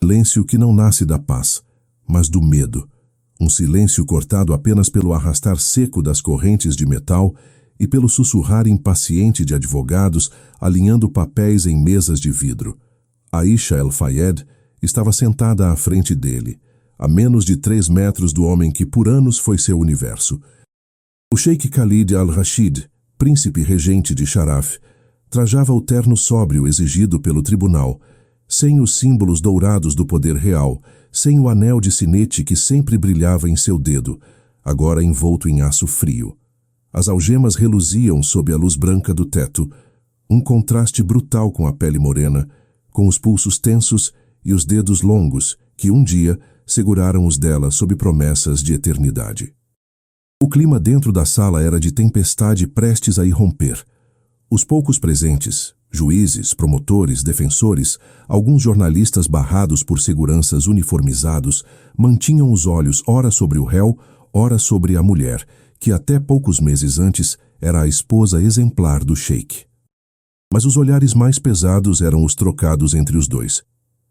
Silêncio que não nasce da paz, mas do medo. Um silêncio cortado apenas pelo arrastar seco das correntes de metal e pelo sussurrar impaciente de advogados alinhando papéis em mesas de vidro. Aisha El-Fayed estava sentada à frente dele, a menos de 3 metros do homem que por anos foi seu universo. O Sheikh Khalid Al-Rashid, príncipe regente de Sharaf, trajava o terno sóbrio exigido pelo tribunal, sem os símbolos dourados do poder real, sem o anel de sinete que sempre brilhava em seu dedo, agora envolto em aço frio. As algemas reluziam sob a luz branca do teto, um contraste brutal com a pele morena, com os pulsos tensos e os dedos longos que um dia seguraram os dela sob promessas de eternidade. O clima dentro da sala era de tempestade prestes a irromper. Os poucos presentes, juízes, promotores, defensores, alguns jornalistas barrados por seguranças uniformizados, mantinham os olhos ora sobre o réu, ora sobre a mulher, que até poucos meses antes era a esposa exemplar do sheik. Mas os olhares mais pesados eram os trocados entre os dois.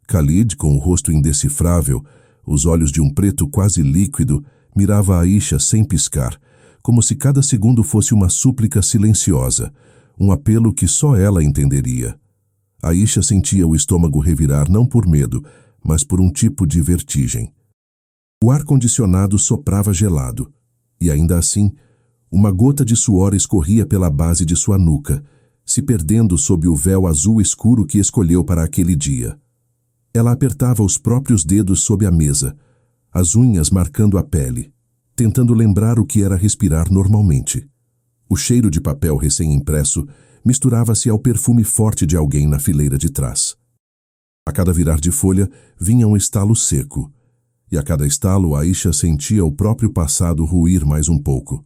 Khalid, com o rosto indecifrável, os olhos de um preto quase líquido, mirava Aisha sem piscar, como se cada segundo fosse uma súplica silenciosa, um apelo que só ela entenderia. Aisha sentia o estômago revirar não por medo, mas por um tipo de vertigem. O ar-condicionado soprava gelado, e ainda assim, uma gota de suor escorria pela base de sua nuca, se perdendo sob o véu azul escuro que escolheu para aquele dia. Ela apertava os próprios dedos sob a mesa, as unhas marcando a pele, tentando lembrar o que era respirar normalmente. O cheiro de papel recém-impresso misturava-se ao perfume forte de alguém na fileira de trás. A cada virar de folha vinha um estalo seco, e a cada estalo Aisha sentia o próprio passado ruir mais um pouco.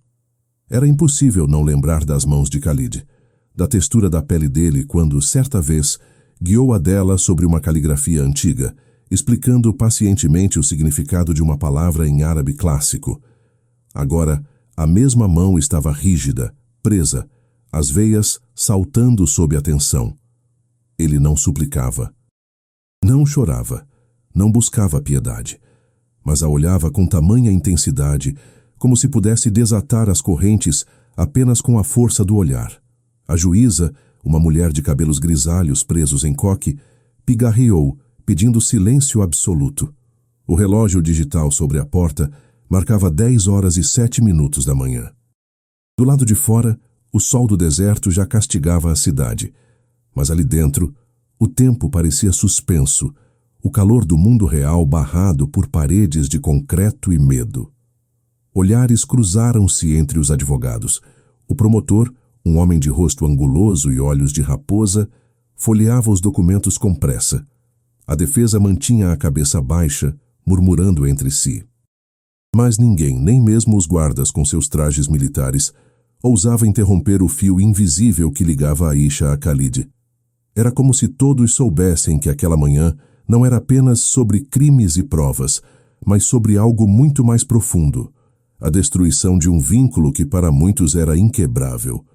Era impossível não lembrar das mãos de Khalid, da textura da pele dele quando, certa vez, guiou a dela sobre uma caligrafia antiga, explicando pacientemente o significado de uma palavra em árabe clássico. Agora, a mesma mão estava rígida, presa, as veias saltando sob a tensão. Ele não suplicava. Não chorava, não buscava piedade, mas a olhava com tamanha intensidade, como se pudesse desatar as correntes apenas com a força do olhar. A juíza, uma mulher de cabelos grisalhos presos em coque, pigarreou, pedindo silêncio absoluto. O relógio digital sobre a porta marcava 10h07 da manhã. Do lado de fora, o sol do deserto já castigava a cidade, mas ali dentro, o tempo parecia suspenso, o calor do mundo real barrado por paredes de concreto e medo. Olhares cruzaram-se entre os advogados. O promotor, um homem de rosto anguloso e olhos de raposa, folheava os documentos com pressa. A defesa mantinha a cabeça baixa, murmurando entre si. Mas ninguém, nem mesmo os guardas com seus trajes militares, ousava interromper o fio invisível que ligava Aisha a Khalid. Era como se todos soubessem que aquela manhã não era apenas sobre crimes e provas, mas sobre algo muito mais profundo, a destruição de um vínculo que para muitos era inquebrável.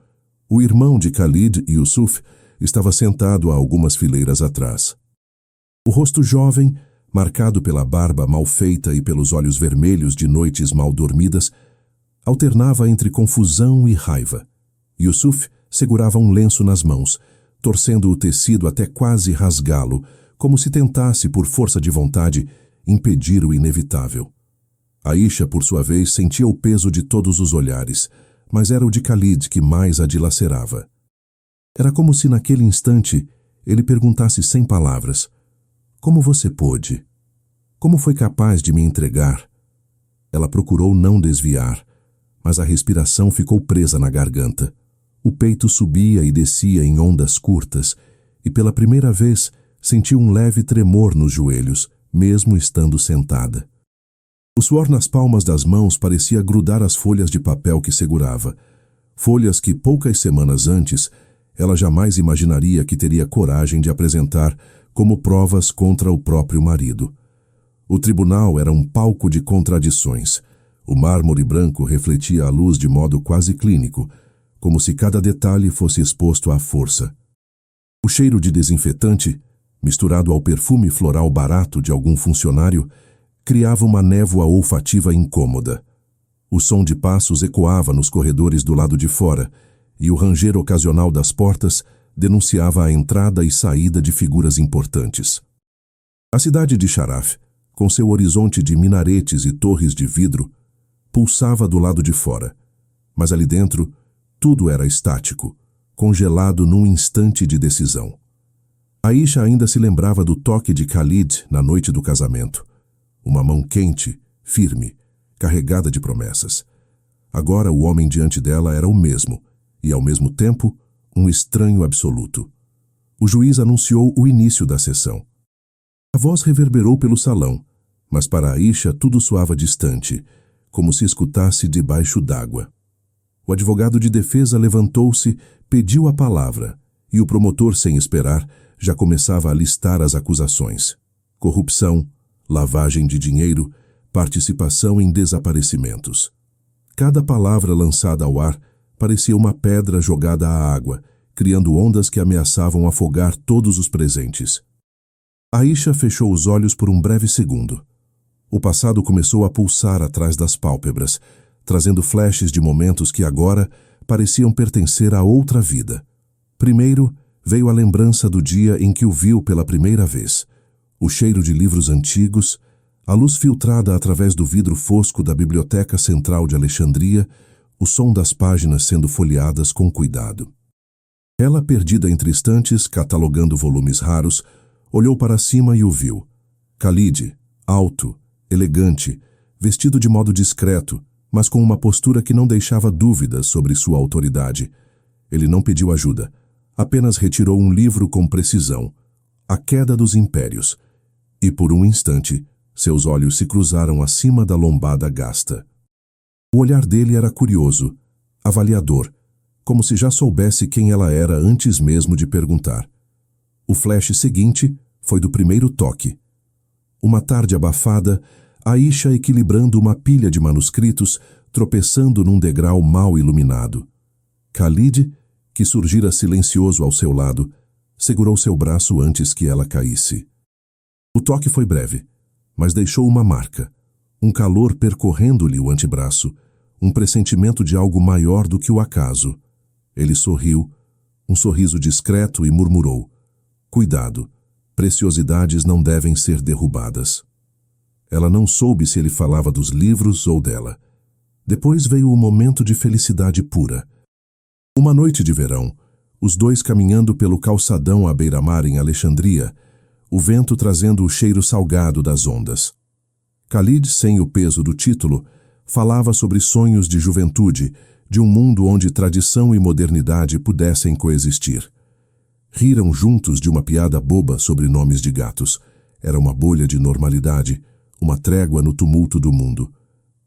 O irmão de Khalid, Yusuf, estava sentado a algumas fileiras atrás. O rosto jovem, marcado pela barba mal feita e pelos olhos vermelhos de noites mal dormidas, alternava entre confusão e raiva. Yusuf segurava um lenço nas mãos, torcendo o tecido até quase rasgá-lo, como se tentasse, por força de vontade, impedir o inevitável. Aisha, por sua vez, sentia o peso de todos os olhares, mas era o de Khalid que mais a dilacerava. Era como se naquele instante ele perguntasse sem palavras: "Como você pôde? Como foi capaz de me entregar?" Ela procurou não desviar, mas a respiração ficou presa na garganta. O peito subia e descia em ondas curtas, e pela primeira vez sentiu um leve tremor nos joelhos, mesmo estando sentada. O suor nas palmas das mãos parecia grudar as folhas de papel que segurava, folhas que poucas semanas antes ela jamais imaginaria que teria coragem de apresentar como provas contra o próprio marido. O tribunal era um palco de contradições. O mármore branco refletia a luz de modo quase clínico, como se cada detalhe fosse exposto à força. O cheiro de desinfetante, misturado ao perfume floral barato de algum funcionário, criava uma névoa olfativa incômoda. O som de passos ecoava nos corredores do lado de fora, e o ranger ocasional das portas denunciava a entrada e saída de figuras importantes. A cidade de Sharaf, com seu horizonte de minaretes e torres de vidro, pulsava do lado de fora, mas ali dentro tudo era estático, congelado num instante de decisão. Aisha ainda se lembrava do toque de Khalid na noite do casamento. Uma mão quente, firme, carregada de promessas. Agora o homem diante dela era o mesmo, e ao mesmo tempo, um estranho absoluto. O juiz anunciou o início da sessão. A voz reverberou pelo salão, mas para Aisha tudo soava distante, como se escutasse debaixo d'água. O advogado de defesa levantou-se, pediu a palavra, e o promotor, sem esperar, já começava a listar as acusações. Corrupção, lavagem de dinheiro, participação em desaparecimentos. Cada palavra lançada ao ar parecia uma pedra jogada à água, criando ondas que ameaçavam afogar todos os presentes. Aisha fechou os olhos por um breve segundo. O passado começou a pulsar atrás das pálpebras, trazendo flashes de momentos que agora pareciam pertencer a outra vida. Primeiro, veio a lembrança do dia em que o viu pela primeira vez. O cheiro de livros antigos, a luz filtrada através do vidro fosco da Biblioteca Central de Alexandria, o som das páginas sendo folheadas com cuidado. Ela, perdida entre estantes, catalogando volumes raros, olhou para cima e o viu. Khalid, alto, elegante, vestido de modo discreto, mas com uma postura que não deixava dúvidas sobre sua autoridade. Ele não pediu ajuda, apenas retirou um livro com precisão, A Queda dos Impérios, e por um instante, seus olhos se cruzaram acima da lombada gasta. O olhar dele era curioso, avaliador, como se já soubesse quem ela era antes mesmo de perguntar. O flash seguinte foi do primeiro toque. Uma tarde abafada, Aisha equilibrando uma pilha de manuscritos, tropeçando num degrau mal iluminado. Khalid, que surgira silencioso ao seu lado, segurou seu braço antes que ela caísse. O toque foi breve, mas deixou uma marca, um calor percorrendo-lhe o antebraço, um pressentimento de algo maior do que o acaso. Ele sorriu, um sorriso discreto, e murmurou: "Cuidado, preciosidades não devem ser derrubadas." Ela não soube se ele falava dos livros ou dela. Depois veio o momento de felicidade pura. Uma noite de verão, os dois caminhando pelo calçadão à beira-mar em Alexandria, o vento trazendo o cheiro salgado das ondas. Khalid, sem o peso do título, falava sobre sonhos de juventude, de um mundo onde tradição e modernidade pudessem coexistir. Riram juntos de uma piada boba sobre nomes de gatos. Era uma bolha de normalidade, uma trégua no tumulto do mundo.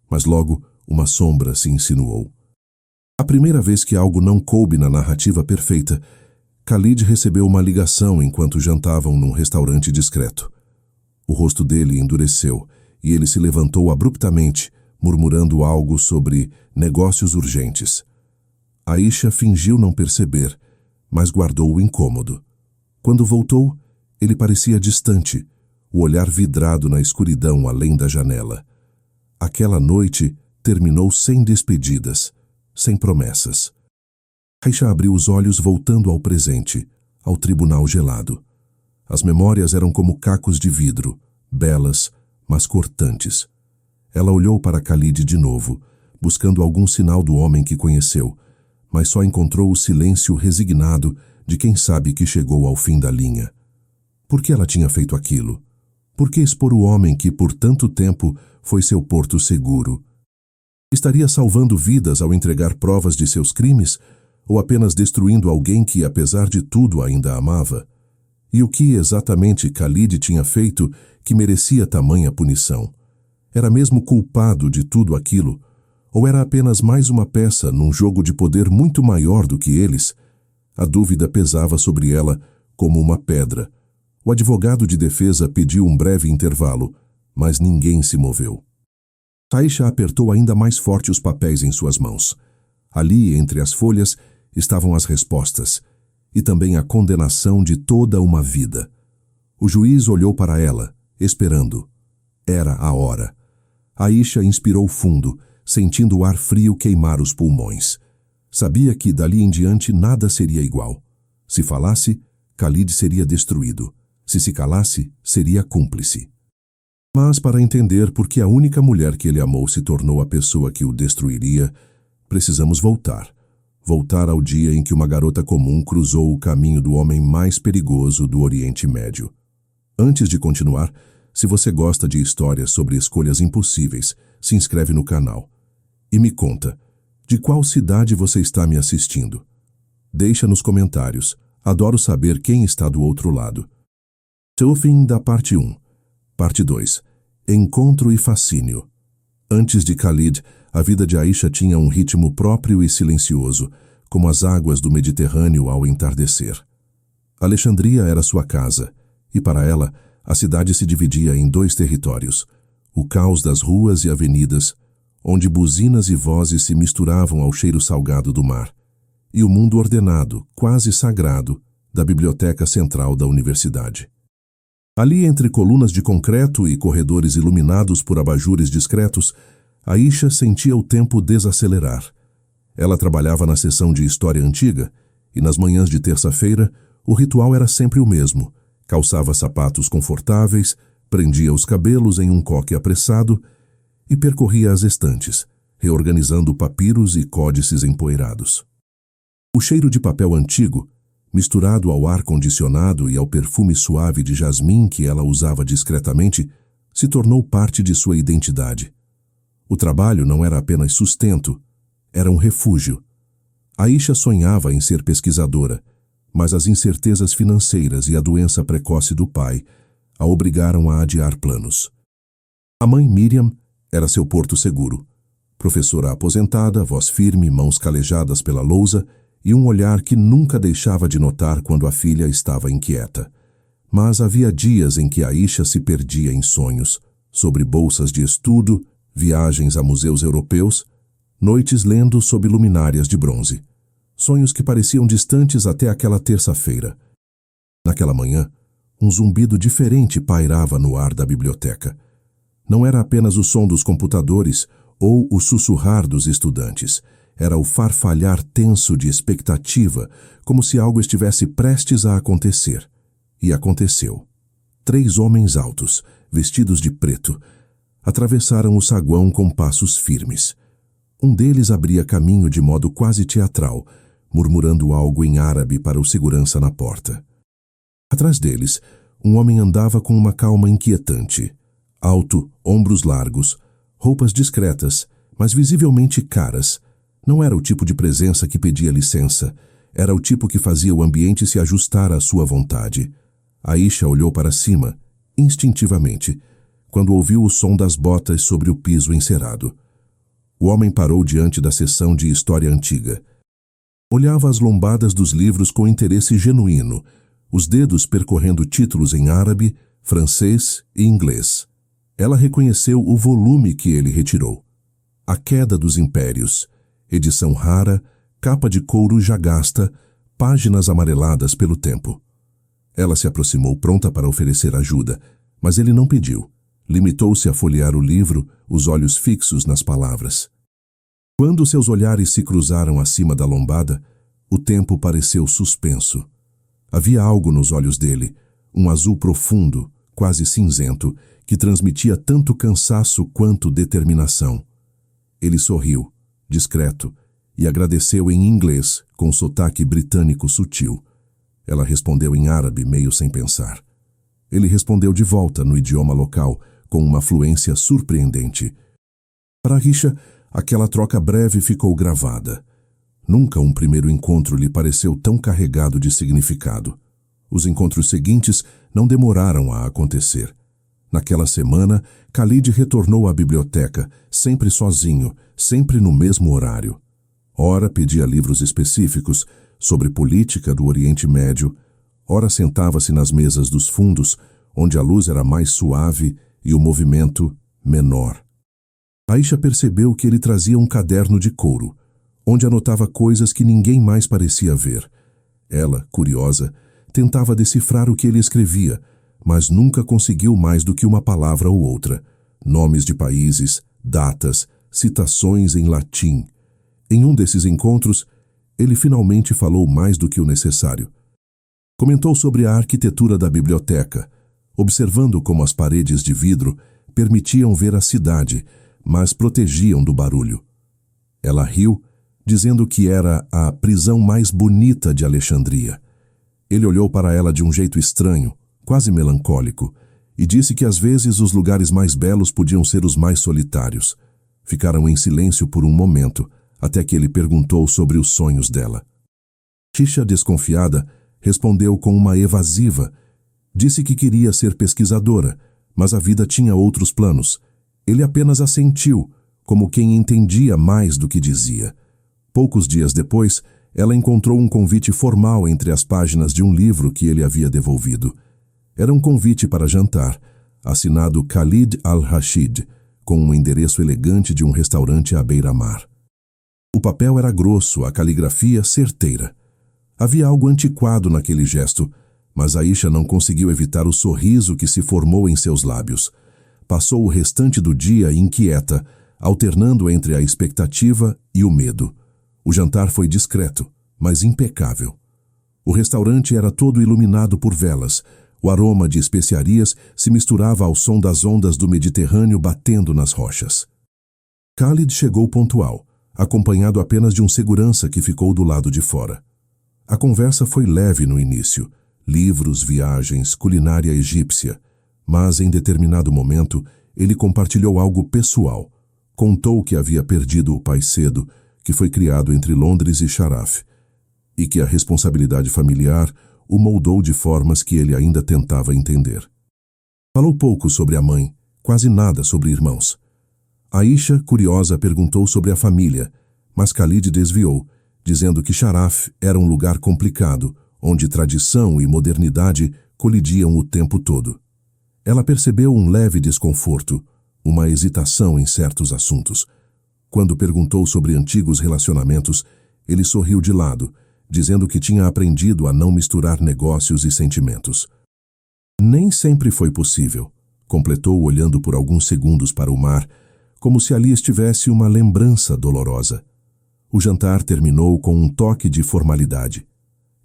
Mas logo, uma sombra se insinuou. A primeira vez que algo não coube na narrativa perfeita, Khalid recebeu uma ligação enquanto jantavam num restaurante discreto. O rosto dele endureceu e ele se levantou abruptamente, murmurando algo sobre negócios urgentes. Aisha fingiu não perceber, mas guardou o incômodo. Quando voltou, ele parecia distante, o olhar vidrado na escuridão além da janela. Aquela noite terminou sem despedidas, sem promessas. Aisha abriu os olhos voltando ao presente, ao tribunal gelado. As memórias eram como cacos de vidro, belas, mas cortantes. Ela olhou para Khalid de novo, buscando algum sinal do homem que conheceu, mas só encontrou o silêncio resignado de quem sabe que chegou ao fim da linha. Por que ela tinha feito aquilo? Por que expor o homem que, por tanto tempo, foi seu porto seguro? Estaria salvando vidas ao entregar provas de seus crimes, ou apenas destruindo alguém que, apesar de tudo, ainda amava? E o que exatamente Khalid tinha feito que merecia tamanha punição? Era mesmo culpado de tudo aquilo? Ou era apenas mais uma peça num jogo de poder muito maior do que eles? A dúvida pesava sobre ela como uma pedra. O advogado de defesa pediu um breve intervalo, mas ninguém se moveu. Aisha apertou ainda mais forte os papéis em suas mãos. Ali, entre as folhas, estavam as respostas, e também a condenação de toda uma vida. O juiz olhou para ela, esperando. Era a hora. Aisha inspirou fundo, sentindo o ar frio queimar os pulmões. Sabia que, dali em diante, nada seria igual. Se falasse, Khalid seria destruído. Se calasse, seria cúmplice. Mas, para entender por que a única mulher que ele amou se tornou a pessoa que o destruiria, precisamos voltar. Voltar ao dia em que uma garota comum cruzou o caminho do homem mais perigoso do Oriente Médio. Antes de continuar, se você gosta de histórias sobre escolhas impossíveis, se inscreve no canal. E me conta, de qual cidade você está me assistindo? Deixa nos comentários. Adoro saber quem está do outro lado. Seu fim da parte 1. Parte 2. Encontro e fascínio. Antes de Khalid, a vida de Aisha tinha um ritmo próprio e silencioso, como as águas do Mediterrâneo ao entardecer. Alexandria era sua casa, e para ela, a cidade se dividia em 2 territórios: o caos das ruas e avenidas, onde buzinas e vozes se misturavam ao cheiro salgado do mar, e o mundo ordenado, quase sagrado, da biblioteca central da universidade. Ali, entre colunas de concreto e corredores iluminados por abajures discretos, Aisha sentia o tempo desacelerar. Ela trabalhava na seção de História Antiga, e nas manhãs de terça-feira, o ritual era sempre o mesmo. Calçava sapatos confortáveis, prendia os cabelos em um coque apressado e percorria as estantes, reorganizando papiros e códices empoeirados. O cheiro de papel antigo, misturado ao ar-condicionado e ao perfume suave de jasmim que ela usava discretamente, se tornou parte de sua identidade. O trabalho não era apenas sustento, era um refúgio. Aisha sonhava em ser pesquisadora, mas as incertezas financeiras e a doença precoce do pai a obrigaram a adiar planos. A mãe Miriam era seu porto seguro. Professora aposentada, voz firme, mãos calejadas pela lousa e um olhar que nunca deixava de notar quando a filha estava inquieta. Mas havia dias em que Aisha se perdia em sonhos, sobre bolsas de estudo, viagens a museus europeus, noites lendo sob luminárias de bronze. Sonhos que pareciam distantes até aquela terça-feira. Naquela manhã, um zumbido diferente pairava no ar da biblioteca. Não era apenas o som dos computadores ou o sussurrar dos estudantes. Era o farfalhar tenso de expectativa, como se algo estivesse prestes a acontecer. E aconteceu. 3 homens altos, vestidos de preto, atravessaram o saguão com passos firmes. Um deles abria caminho de modo quase teatral, murmurando algo em árabe para o segurança na porta. Atrás deles, um homem andava com uma calma inquietante. Alto, ombros largos, roupas discretas, mas visivelmente caras. Não era o tipo de presença que pedia licença. Era o tipo que fazia o ambiente se ajustar à sua vontade. Aisha olhou para cima, instintivamente, quando ouviu o som das botas sobre o piso encerado. O homem parou diante da seção de História Antiga. Olhava as lombadas dos livros com interesse genuíno, os dedos percorrendo títulos em árabe, francês e inglês. Ela reconheceu o volume que ele retirou. A Queda dos Impérios, edição rara, capa de couro já gasta, páginas amareladas pelo tempo. Ela se aproximou pronta para oferecer ajuda, mas ele não pediu. Limitou-se a folhear o livro, os olhos fixos nas palavras. Quando seus olhares se cruzaram acima da lombada, o tempo pareceu suspenso. Havia algo nos olhos dele, um azul profundo, quase cinzento, que transmitia tanto cansaço quanto determinação. Ele sorriu, discreto, e agradeceu em inglês, com sotaque britânico sutil. Ela respondeu em árabe, meio sem pensar. Ele respondeu de volta no idioma local, com uma fluência surpreendente. Para Aisha, aquela troca breve ficou gravada. Nunca um primeiro encontro lhe pareceu tão carregado de significado. Os encontros seguintes não demoraram a acontecer. Naquela semana, Khalid retornou à biblioteca, sempre sozinho, sempre no mesmo horário. Ora pedia livros específicos sobre política do Oriente Médio, ora sentava-se nas mesas dos fundos, onde a luz era mais suave e o movimento menor. Aisha percebeu que ele trazia um caderno de couro, onde anotava coisas que ninguém mais parecia ver. Ela, curiosa, tentava decifrar o que ele escrevia, mas nunca conseguiu mais do que uma palavra ou outra, nomes de países, datas, citações em latim. Em um desses encontros, ele finalmente falou mais do que o necessário. Comentou sobre a arquitetura da biblioteca, observando como as paredes de vidro permitiam ver a cidade, mas protegiam do barulho. Ela riu, dizendo que era a prisão mais bonita de Alexandria. Ele olhou para ela de um jeito estranho, quase melancólico, e disse que às vezes os lugares mais belos podiam ser os mais solitários. Ficaram em silêncio por um momento, até que ele perguntou sobre os sonhos dela. Aisha, desconfiada, respondeu com uma evasiva. Disse que queria ser pesquisadora, mas a vida tinha outros planos. Ele apenas assentiu, como quem entendia mais do que dizia. Poucos dias depois, ela encontrou um convite formal entre as páginas de um livro que ele havia devolvido. Era um convite para jantar, assinado Khalid al-Rashid, com um endereço elegante de um restaurante à beira-mar. O papel era grosso, a caligrafia certeira. Havia algo antiquado naquele gesto, mas Aisha não conseguiu evitar o sorriso que se formou em seus lábios. Passou o restante do dia inquieta, alternando entre a expectativa e o medo. O jantar foi discreto, mas impecável. O restaurante era todo iluminado por velas. O aroma de especiarias se misturava ao som das ondas do Mediterrâneo batendo nas rochas. Khalid chegou pontual, acompanhado apenas de um segurança que ficou do lado de fora. A conversa foi leve no início. Livros, viagens, culinária egípcia. Mas, em determinado momento, ele compartilhou algo pessoal. Contou que havia perdido o pai cedo, que foi criado entre Londres e Sharaf, e que a responsabilidade familiar o moldou de formas que ele ainda tentava entender. Falou pouco sobre a mãe, quase nada sobre irmãos. Aisha, curiosa, perguntou sobre a família, mas Khalid desviou, dizendo que Sharaf era um lugar complicado, onde tradição e modernidade colidiam o tempo todo. Ela percebeu um leve desconforto, uma hesitação em certos assuntos. Quando perguntou sobre antigos relacionamentos, ele sorriu de lado, dizendo que tinha aprendido a não misturar negócios e sentimentos. Nem sempre foi possível, completou olhando por alguns segundos para o mar, como se ali estivesse uma lembrança dolorosa. O jantar terminou com um toque de formalidade.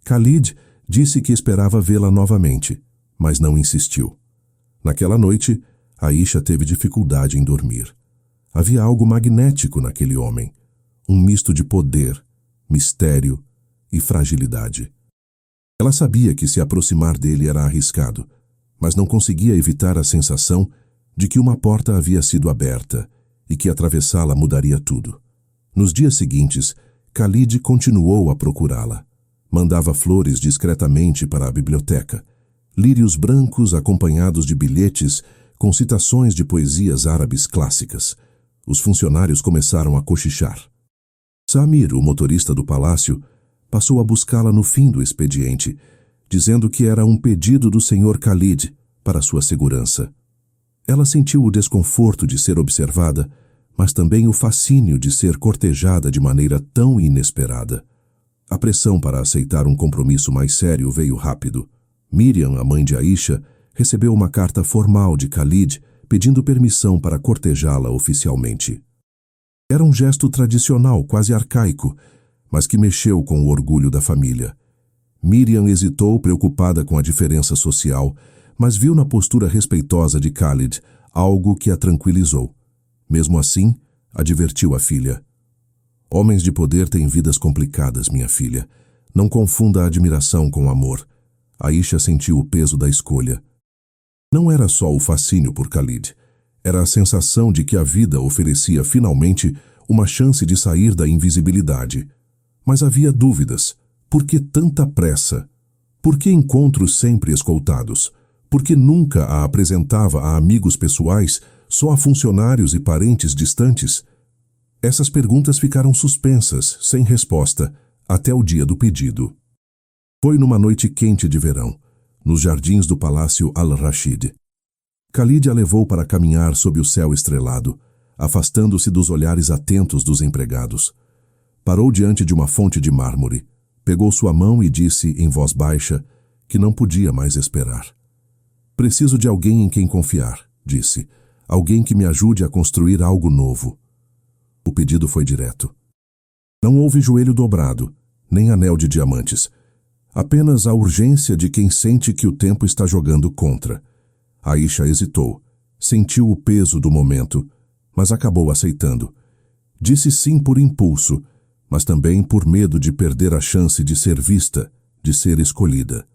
Khalid disse que esperava vê-la novamente, mas não insistiu. Naquela noite, Aisha teve dificuldade em dormir. Havia algo magnético naquele homem, um misto de poder, mistério e fragilidade. Ela sabia que se aproximar dele era arriscado, mas não conseguia evitar a sensação de que uma porta havia sido aberta e que atravessá-la mudaria tudo. Nos dias seguintes, Khalid continuou a procurá-la. Mandava flores discretamente para a biblioteca, lírios brancos acompanhados de bilhetes com citações de poesias árabes clássicas. Os funcionários começaram a cochichar. Samir, o motorista do palácio, passou a buscá-la no fim do expediente, dizendo que era um pedido do Sr. Khalid para sua segurança. Ela sentiu o desconforto de ser observada, mas também o fascínio de ser cortejada de maneira tão inesperada. A pressão para aceitar um compromisso mais sério veio rápido. Miriam, a mãe de Aisha, recebeu uma carta formal de Khalid pedindo permissão para cortejá-la oficialmente. Era um gesto tradicional, quase arcaico, mas que mexeu com o orgulho da família. Miriam hesitou, preocupada com a diferença social, mas viu na postura respeitosa de Khalid algo que a tranquilizou. Mesmo assim, advertiu a filha. Homens de poder têm vidas complicadas, minha filha. Não confunda a admiração com amor. Aisha sentiu o peso da escolha. Não era só o fascínio por Khalid. Era a sensação de que a vida oferecia finalmente uma chance de sair da invisibilidade. Mas havia dúvidas. Por que tanta pressa? Por que encontros sempre escoltados? Por que nunca a apresentava a amigos pessoais, só a funcionários e parentes distantes? Essas perguntas ficaram suspensas, sem resposta, até o dia do pedido. Foi numa noite quente de verão, nos jardins do Palácio Al-Rashid. Khalid a levou para caminhar sob o céu estrelado, afastando-se dos olhares atentos dos empregados. Parou diante de uma fonte de mármore, pegou sua mão e disse em voz baixa que não podia mais esperar. Preciso de alguém em quem confiar, disse. Alguém que me ajude a construir algo novo. O pedido foi direto. Não houve joelho dobrado, nem anel de diamantes. Apenas a urgência de quem sente que o tempo está jogando contra. Aisha hesitou. Sentiu o peso do momento, mas acabou aceitando. Disse sim por impulso, mas também por medo de perder a chance de ser vista, de ser escolhida.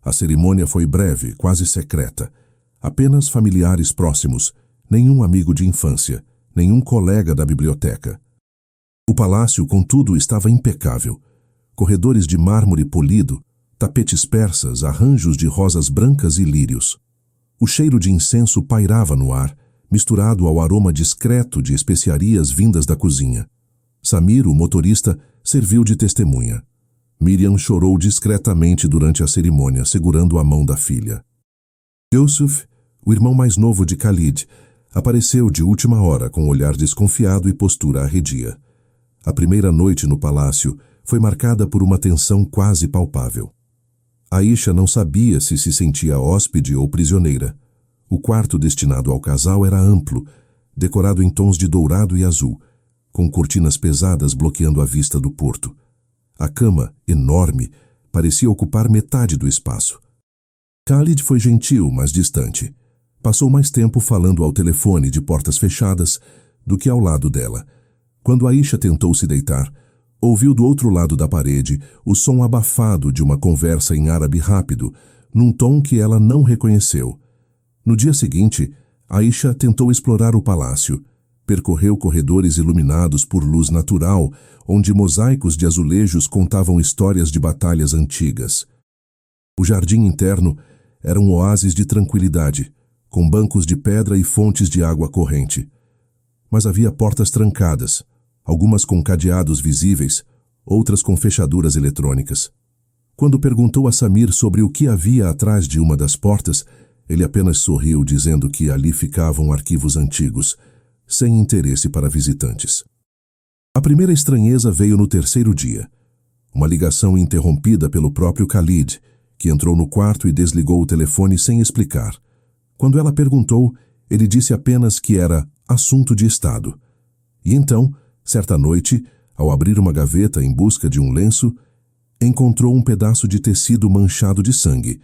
A cerimônia foi breve, quase secreta. Apenas familiares próximos, nenhum amigo de infância, nenhum colega da biblioteca. O palácio, contudo, estava impecável. Corredores de mármore polido, tapetes persas, arranjos de rosas brancas e lírios. O cheiro de incenso pairava no ar, misturado ao aroma discreto de especiarias vindas da cozinha. Samir, o motorista, serviu de testemunha. Miriam chorou discretamente durante a cerimônia, segurando a mão da filha. Yusuf, o irmão mais novo de Khalid, apareceu de última hora com olhar desconfiado e postura arredia. A primeira noite no palácio foi marcada por uma tensão quase palpável. Aisha não sabia se sentia hóspede ou prisioneira. O quarto destinado ao casal era amplo, decorado em tons de dourado e azul, com cortinas pesadas bloqueando a vista do porto. A cama, enorme, parecia ocupar metade do espaço. Khalid foi gentil, mas distante. Passou mais tempo falando ao telefone de portas fechadas do que ao lado dela. Quando Aisha tentou se deitar, ouviu do outro lado da parede o som abafado de uma conversa em árabe rápido, num tom que ela não reconheceu. No dia seguinte, Aisha tentou explorar o palácio. Percorreu corredores iluminados por luz natural, onde mosaicos de azulejos contavam histórias de batalhas antigas. O jardim interno era um oásis de tranquilidade, com bancos de pedra e fontes de água corrente. Mas havia portas trancadas, algumas com cadeados visíveis, outras com fechaduras eletrônicas. Quando perguntou a Samir sobre o que havia atrás de uma das portas, ele apenas sorriu, dizendo que ali ficavam arquivos antigos, sem interesse para visitantes. A primeira estranheza veio no terceiro dia. Uma ligação interrompida pelo próprio Khalid, que entrou no quarto e desligou o telefone sem explicar. Quando ela perguntou, ele disse apenas que era assunto de estado. E então, certa noite, ao abrir uma gaveta em busca de um lenço, encontrou um pedaço de tecido manchado de sangue,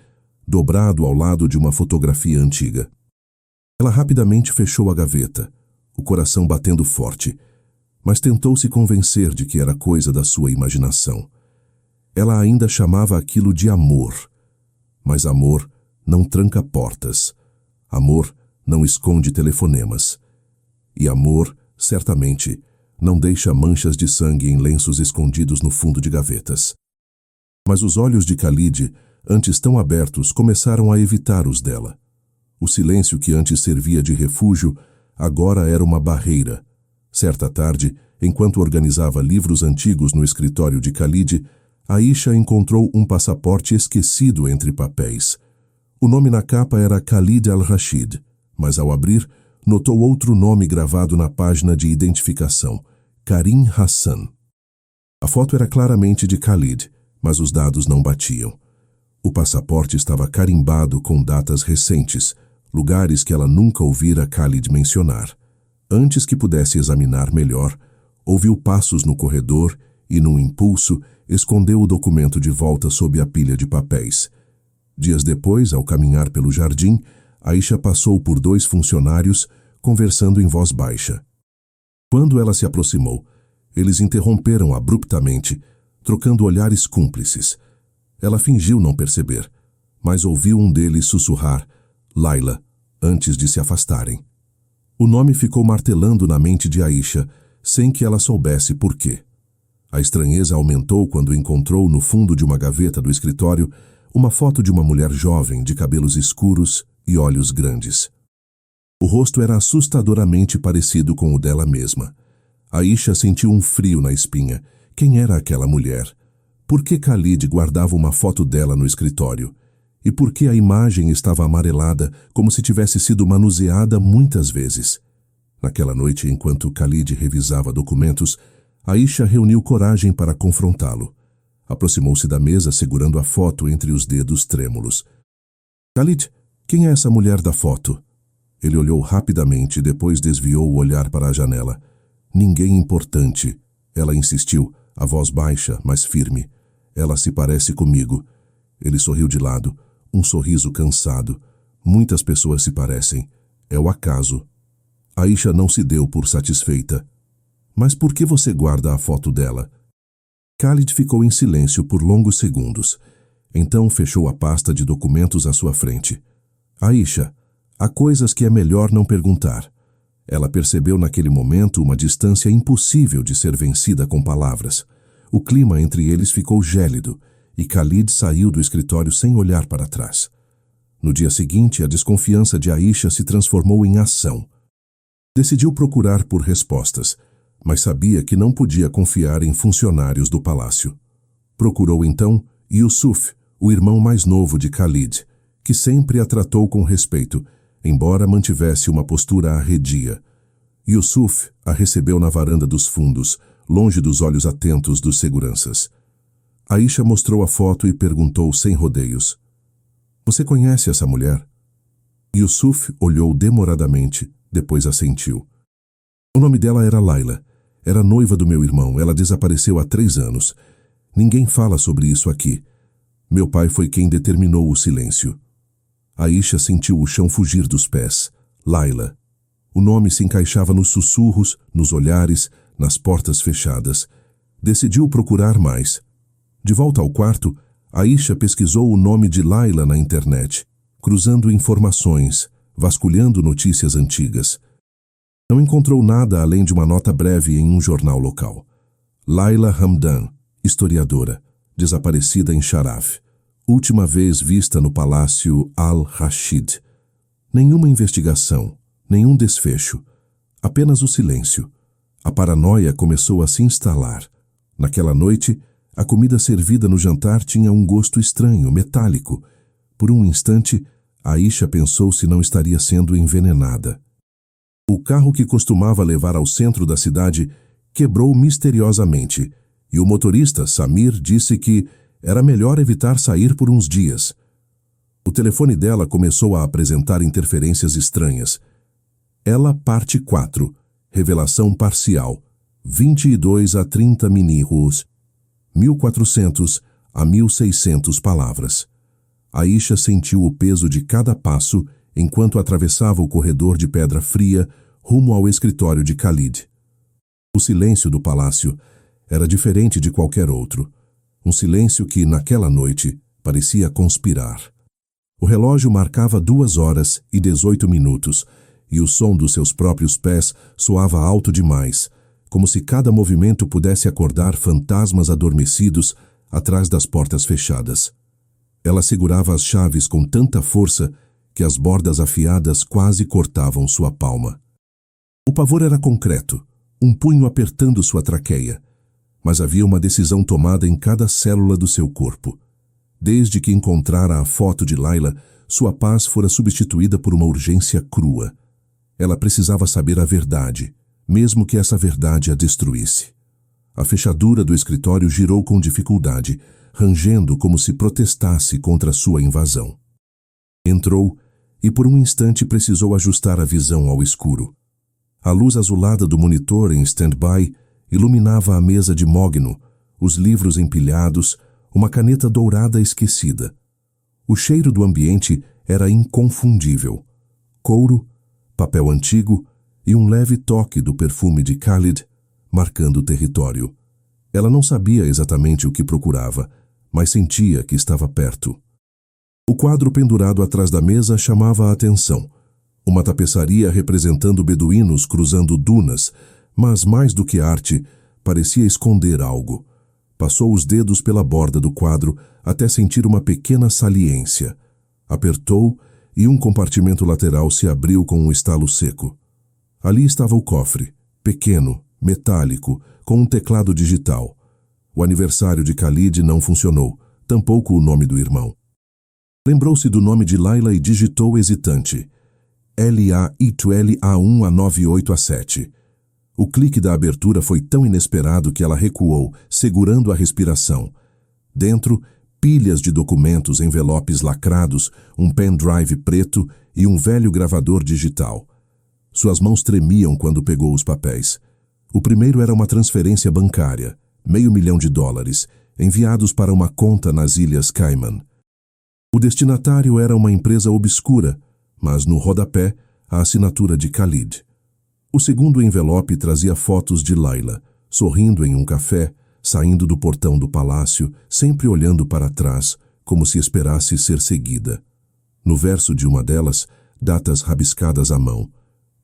dobrado ao lado de uma fotografia antiga. Ela rapidamente fechou a gaveta, o coração batendo forte, mas tentou se convencer de que era coisa da sua imaginação. Ela ainda chamava aquilo de amor, mas amor não tranca portas. Amor não esconde telefonemas. E amor, certamente, não deixa manchas de sangue em lenços escondidos no fundo de gavetas. Mas os olhos de Khalid, antes tão abertos, começaram a evitar os dela. O silêncio que antes servia de refúgio, agora era uma barreira. Certa tarde, enquanto organizava livros antigos no escritório de Khalid, Aisha encontrou um passaporte esquecido entre papéis. O nome na capa era Khalid al-Rashid, mas ao abrir, notou outro nome gravado na página de identificação, Karim Hassan. A foto era claramente de Khalid, mas os dados não batiam. O passaporte estava carimbado com datas recentes, lugares que ela nunca ouvira Khalid mencionar. Antes que pudesse examinar melhor, ouviu passos no corredor e, num impulso, escondeu o documento de volta sob a pilha de papéis. Dias depois, ao caminhar pelo jardim, Aisha passou por 2 funcionários, conversando em voz baixa. Quando ela se aproximou, eles interromperam abruptamente, trocando olhares cúmplices. Ela fingiu não perceber, mas ouviu um deles sussurrar Laila, antes de se afastarem. O nome ficou martelando na mente de Aisha, sem que ela soubesse por quê. A estranheza aumentou quando encontrou no fundo de uma gaveta do escritório uma foto de uma mulher jovem de cabelos escuros e olhos grandes. O rosto era assustadoramente parecido com o dela mesma. Aisha sentiu um frio na espinha. Quem era aquela mulher? Por que Khalid guardava uma foto dela no escritório? E por que a imagem estava amarelada, como se tivesse sido manuseada muitas vezes? Naquela noite, enquanto Khalid revisava documentos, Aisha reuniu coragem para confrontá-lo. Aproximou-se da mesa segurando a foto entre os dedos trêmulos. Khalid, Quem é essa mulher da foto? Ele olhou rapidamente e depois desviou o olhar para a janela. Ninguém importante. Ela insistiu, a voz baixa, mas firme. Ela se parece comigo. Ele sorriu de lado, um sorriso cansado. Muitas pessoas se parecem. É o acaso. Aisha não se deu por satisfeita. Mas por que você guarda a foto dela? Khalid ficou em silêncio por longos segundos. Então fechou a pasta de documentos à sua frente. Aisha, há coisas que é melhor não perguntar. Ela percebeu naquele momento uma distância impossível de ser vencida com palavras. O clima entre eles ficou gélido e Khalid saiu do escritório sem olhar para trás. No dia seguinte, a desconfiança de Aisha se transformou em ação. Decidiu procurar por respostas, mas sabia que não podia confiar em funcionários do palácio. Procurou então Yusuf, o irmão mais novo de Khalid, que sempre a tratou com respeito, embora mantivesse uma postura arredia. Yusuf a recebeu na varanda dos fundos, longe dos olhos atentos dos seguranças. Aisha mostrou a foto e perguntou sem rodeios. Você conhece essa mulher? Yusuf olhou demoradamente, depois assentiu. O nome dela era Laila. Era noiva do meu irmão. Ela desapareceu há 3 anos. Ninguém fala sobre isso aqui. Meu pai foi quem determinou o silêncio. Aisha sentiu o chão fugir dos pés. Laila. O nome se encaixava nos sussurros, nos olhares, nas portas fechadas. Decidiu procurar mais. De volta ao quarto, Aisha pesquisou o nome de Laila na internet, cruzando informações, vasculhando notícias antigas. Não encontrou nada além de uma nota breve em um jornal local. Laila Hamdan, historiadora, desaparecida em Sharaf. Última vez vista no Palácio Al-Rashid. Nenhuma investigação, nenhum desfecho. Apenas o silêncio. A paranoia começou a se instalar. Naquela noite, a comida servida no jantar tinha um gosto estranho, metálico. Por um instante, Aisha pensou se não estaria sendo envenenada. O carro que costumava levar ao centro da cidade quebrou misteriosamente, e o motorista, Samir, disse que era melhor evitar sair por uns dias. O telefone dela começou a apresentar interferências estranhas. Ela parte 4, revelação parcial, 22 a 30 minutos, 1400 a 1600 palavras. Aisha sentiu o peso de cada passo enquanto atravessava o corredor de pedra fria rumo ao escritório de Khalid. O silêncio do palácio era diferente de qualquer outro. Um silêncio que, naquela noite, parecia conspirar. O relógio marcava 2 horas e 18 minutos, e o som dos seus próprios pés soava alto demais, como se cada movimento pudesse acordar fantasmas adormecidos atrás das portas fechadas. Ela segurava as chaves com tanta força que as bordas afiadas quase cortavam sua palma. O pavor era concreto, um punho apertando sua traqueia, mas havia uma decisão tomada em cada célula do seu corpo. Desde que encontrara a foto de Laila, sua paz fora substituída por uma urgência crua. Ela precisava saber a verdade, mesmo que essa verdade a destruísse. A fechadura do escritório girou com dificuldade, rangendo como se protestasse contra sua invasão. Entrou e por um instante precisou ajustar a visão ao escuro. A luz azulada do monitor em stand-by iluminava a mesa de mogno, os livros empilhados, uma caneta dourada esquecida. O cheiro do ambiente era inconfundível. Couro, papel antigo e um leve toque do perfume de Khalid, marcando o território. Ela não sabia exatamente o que procurava, mas sentia que estava perto. O quadro pendurado atrás da mesa chamava a atenção. Uma tapeçaria representando beduínos cruzando dunas, mas mais do que arte, parecia esconder algo. Passou os dedos pela borda do quadro até sentir uma pequena saliência. Apertou e um compartimento lateral se abriu com um estalo seco. Ali estava o cofre, pequeno, metálico, com um teclado digital. O aniversário de Khalid não funcionou, tampouco o nome do irmão. Lembrou-se do nome de Laila e digitou hesitante. LA-ITL-A1-A98-A7. O clique da abertura foi tão inesperado que ela recuou, segurando a respiração. Dentro, pilhas de documentos, envelopes lacrados, um pendrive preto e um velho gravador digital. Suas mãos tremiam quando pegou os papéis. O primeiro era uma transferência bancária, $500.000, enviados para uma conta nas Ilhas Cayman. O destinatário era uma empresa obscura, mas no rodapé, a assinatura de Khalid. O segundo envelope trazia fotos de Layla, sorrindo em um café, saindo do portão do palácio, sempre olhando para trás, como se esperasse ser seguida. No verso de uma delas, datas rabiscadas à mão.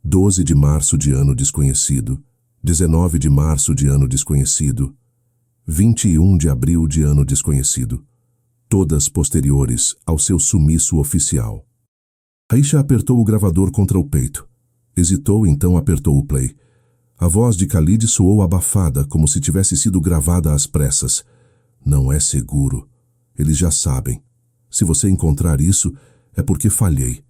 12 de março de ano desconhecido, 19 de março de ano desconhecido, 21 de abril de ano desconhecido, todas posteriores ao seu sumiço oficial. Aisha apertou o gravador contra o peito. Hesitou, então apertou o play. A voz de Khalid soou abafada, como se tivesse sido gravada às pressas. Não é seguro. Eles já sabem. Se você encontrar isso, é porque falhei.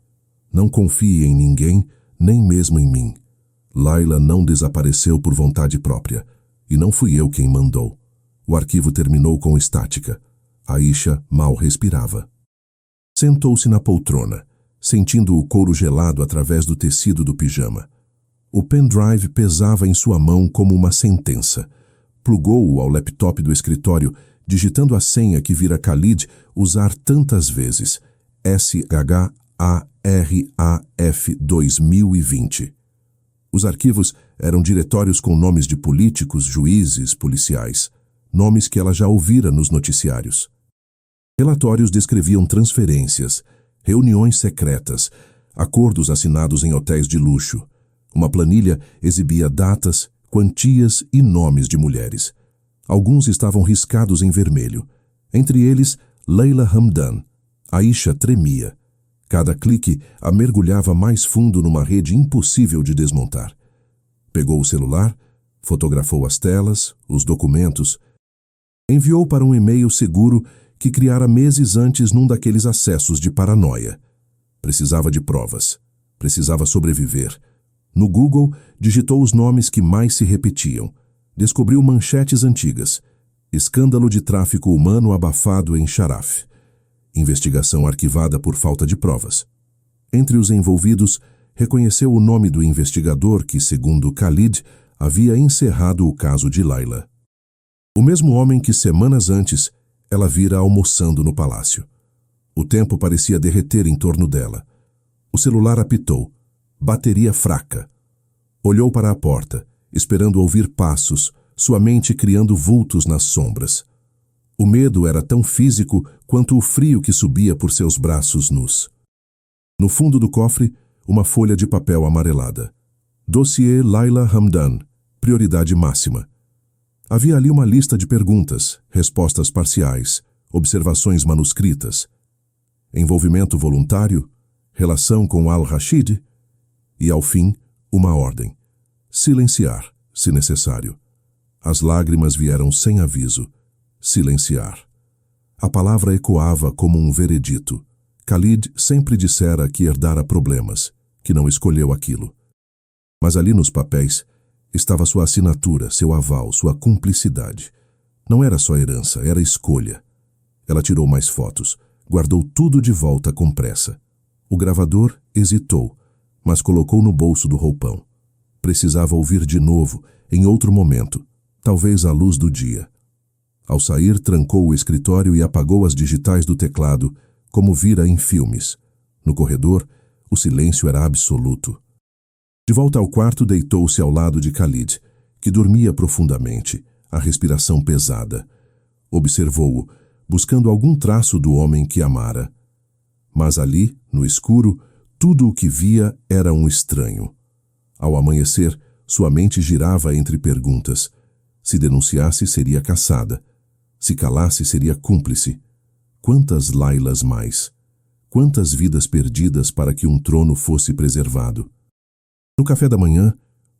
Não confie em ninguém, nem mesmo em mim. Layla não desapareceu por vontade própria, e não fui eu quem mandou. O arquivo terminou com estática. Aisha mal respirava. Sentou-se na poltrona, sentindo o couro gelado através do tecido do pijama. O pendrive pesava em sua mão como uma sentença. Plugou-o ao laptop do escritório, digitando a senha que vira Khalid usar tantas vezes. SHARAF 2020. Os arquivos eram diretórios com nomes de políticos, juízes, policiais. Nomes que ela já ouvira nos noticiários. Relatórios descreviam transferências, reuniões secretas, acordos assinados em hotéis de luxo. Uma planilha exibia datas, quantias e nomes de mulheres. Alguns estavam riscados em vermelho. Entre eles, Layla Hamdan. Aisha tremia. Cada clique a mergulhava mais fundo numa rede impossível de desmontar. Pegou o celular, fotografou as telas, os documentos. Enviou para um e-mail seguro que criara meses antes num daqueles acessos de paranoia. Precisava de provas. Precisava sobreviver. No Google, digitou os nomes que mais se repetiam. Descobriu manchetes antigas. Escândalo de tráfico humano abafado em Sharaf. Investigação arquivada por falta de provas. Entre os envolvidos, reconheceu o nome do investigador que, segundo Khalid, havia encerrado o caso de Layla. O mesmo homem que semanas antes ela vira almoçando no palácio. O tempo parecia derreter em torno dela. O celular apitou. Bateria fraca. Olhou para a porta, esperando ouvir passos, sua mente criando vultos nas sombras. O medo era tão físico quanto o frio que subia por seus braços nus. No fundo do cofre, uma folha de papel amarelada. Dossiê Layla Hamdan, prioridade máxima. Havia ali uma lista de perguntas, respostas parciais, observações manuscritas. Envolvimento voluntário, relação com Al-Rashid e, ao fim, uma ordem. Silenciar, se necessário. As lágrimas vieram sem aviso. Silenciar. A palavra ecoava como um veredito. Khalid sempre dissera que herdara problemas, que não escolheu aquilo. Mas ali nos papéis estava sua assinatura, seu aval, sua cumplicidade. Não era só herança, era escolha. Ela tirou mais fotos, guardou tudo de volta com pressa. O gravador hesitou, mas colocou no bolso do roupão. Precisava ouvir de novo, em outro momento, talvez à luz do dia. Ao sair, trancou o escritório e apagou as digitais do teclado, como vira em filmes. No corredor, o silêncio era absoluto. De volta ao quarto, deitou-se ao lado de Khalid, que dormia profundamente, a respiração pesada. Observou-o, buscando algum traço do homem que amara. Mas ali, no escuro, tudo o que via era um estranho. Ao amanhecer, sua mente girava entre perguntas. Se denunciasse, seria caçada. Se calasse, seria cúmplice. Quantas Laylas mais? Quantas vidas perdidas para que um trono fosse preservado? No café da manhã,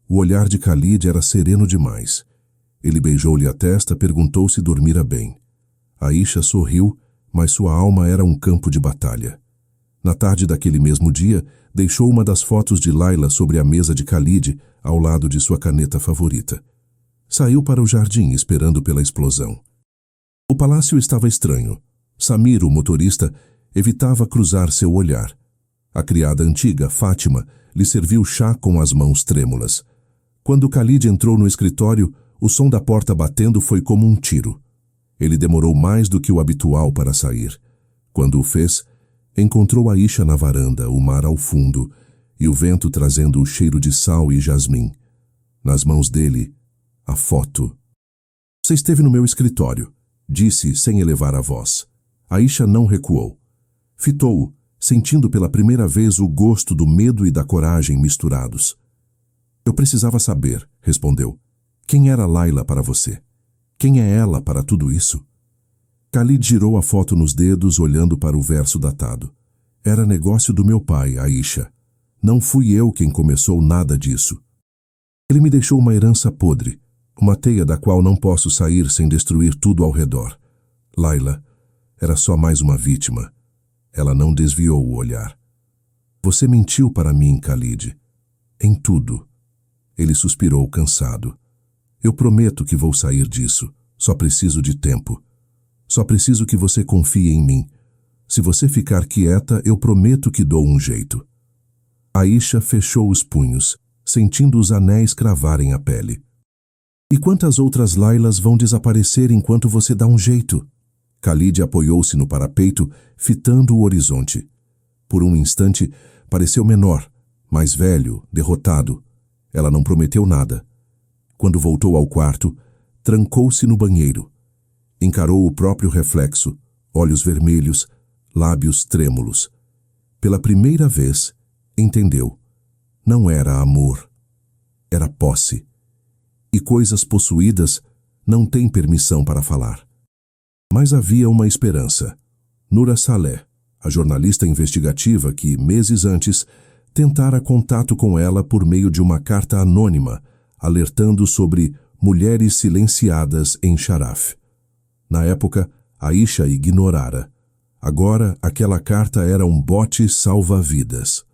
o olhar de Khalid era sereno demais. Ele beijou-lhe a testa, perguntou se dormira bem. Aisha sorriu, mas sua alma era um campo de batalha. Na tarde daquele mesmo dia, deixou uma das fotos de Layla sobre a mesa de Khalid, ao lado de sua caneta favorita. Saiu para o jardim esperando pela explosão. O palácio estava estranho. Samir, o motorista, evitava cruzar seu olhar. A criada antiga, Fátima, lhe serviu chá com as mãos trêmulas. Quando Khalid entrou no escritório, o som da porta batendo foi como um tiro. Ele demorou mais do que o habitual para sair. Quando o fez, encontrou Aisha na varanda, o mar ao fundo, e o vento trazendo o cheiro de sal e jasmim. Nas mãos dele, a foto. Você esteve no meu escritório, disse sem elevar a voz. Aisha não recuou. Fitou-o, sentindo pela primeira vez o gosto do medo e da coragem misturados. Eu precisava saber, respondeu. Quem era Laila para você? Quem é ela para tudo isso? Khalid girou a foto nos dedos, olhando para o verso datado. Era negócio do meu pai, Aisha. Não fui eu quem começou nada disso. Ele me deixou uma herança podre, uma teia da qual não posso sair sem destruir tudo ao redor. Laila era só mais uma vítima. Ela não desviou o olhar. Você mentiu para mim, Khalid. Em tudo. Ele suspirou cansado. Eu prometo que vou sair disso. Só preciso de tempo. Só preciso que você confie em mim. Se você ficar quieta, eu prometo que dou um jeito. Aisha fechou os punhos, sentindo os anéis cravarem a pele. E quantas outras Lailas vão desaparecer enquanto você dá um jeito? Khalid apoiou-se no parapeito, fitando o horizonte. Por um instante, pareceu menor, mais velho, derrotado. Ela não prometeu nada. Quando voltou ao quarto, trancou-se no banheiro. Encarou o próprio reflexo, olhos vermelhos, lábios trêmulos. Pela primeira vez, entendeu. Não era amor. Era posse. E coisas possuídas não têm permissão para falar. Mas havia uma esperança. Nura Saleh, a jornalista investigativa que, meses antes, tentara contato com ela por meio de uma carta anônima, alertando sobre mulheres silenciadas em Sharaf. Na época, Aisha ignorara. Agora, aquela carta era um bote salva-vidas.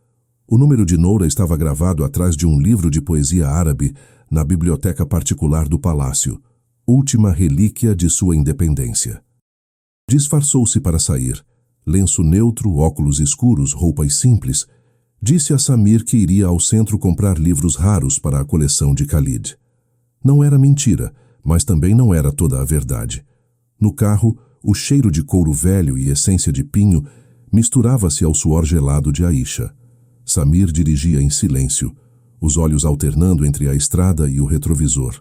O número de Noura estava gravado atrás de um livro de poesia árabe na biblioteca particular do palácio, última relíquia de sua independência. Disfarçou-se para sair. Lenço neutro, óculos escuros, roupas simples. Disse a Samir que iria ao centro comprar livros raros para a coleção de Khalid. Não era mentira, mas também não era toda a verdade. No carro, o cheiro de couro velho e essência de pinho misturava-se ao suor gelado de Aisha. Samir dirigia em silêncio, os olhos alternando entre a estrada e o retrovisor.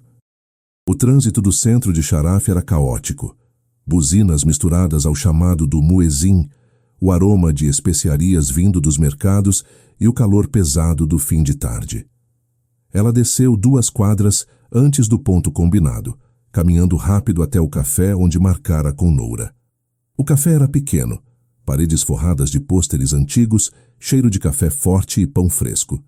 O trânsito do centro de Sharaf era caótico. Buzinas misturadas ao chamado do muezin, o aroma de especiarias vindo dos mercados e o calor pesado do fim de tarde. Ela desceu 2 quadras antes do ponto combinado, caminhando rápido até o café onde marcara com Noura. O café era pequeno, paredes forradas de pôsteres antigos, cheiro de café forte e pão fresco.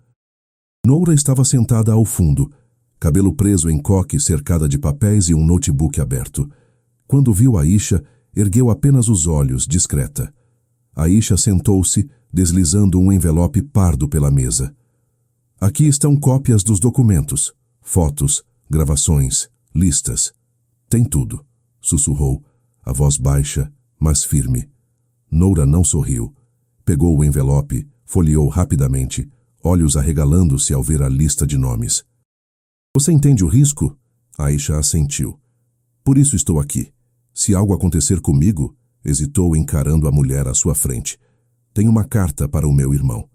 Noura estava sentada ao fundo, cabelo preso em coque cercada de papéis e um notebook aberto. Quando viu Aisha, ergueu apenas os olhos, discreta. Aisha sentou-se, deslizando um envelope pardo pela mesa. Aqui estão cópias dos documentos, fotos, gravações, listas. Tem tudo, sussurrou, a voz baixa, mas firme. Noura não sorriu. Pegou o envelope, folheou rapidamente, olhos arregalando-se ao ver a lista de nomes. Você entende o risco? Aisha assentiu. Por isso estou aqui. Se algo acontecer comigo, hesitou encarando a mulher à sua frente. Tenho uma carta para o meu irmão.